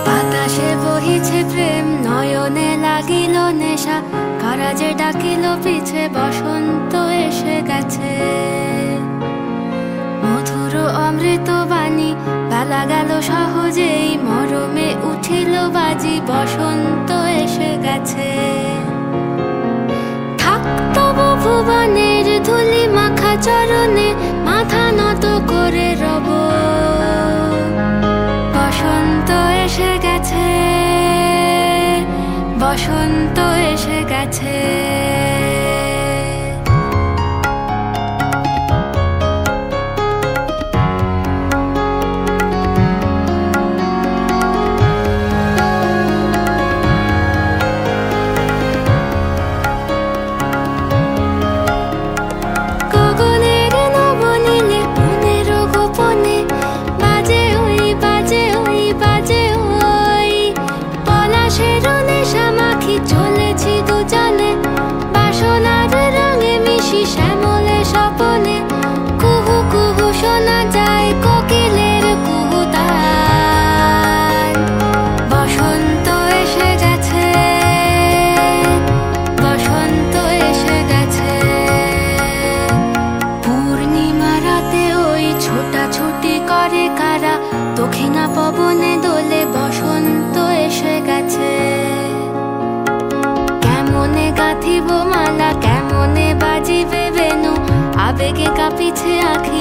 বাতাসে বহিছে প্রেম, নয়নে লাগিল নেশা, কারা যে ডাকিল পিছে, বসন্ত এসে গেছে। মধুর অমৃত বাণী, বেলা গেল সহজেই, মরমে উঠিল বাজি, বসন্ত এসে গেছে। থাকতব ভুবনের ধুলি মাখা চরণে, মাথা নত করে রব। বসন্ত এসে গেছে, বসন্ত এসে গেছে। চলেছি দু জলে, বাসনার রঙে মিশি শ্যামলে স্বপনে, কুহু কুহু শোনা যায় কোকিলের কুহুতান। বসন্ত এসে গেছে, বসন্ত এসে গেছে। পূর্ণিমা রাতে ওই ছোটাছুটি করে কারা, দক্ষিণা পবনে দোলে, বসন্ত এসে গেছে। কেমনে গাঁথিব মালা, কেমনে বাজিবে বেনু, আবেগে কাঁপিছে আঁখি।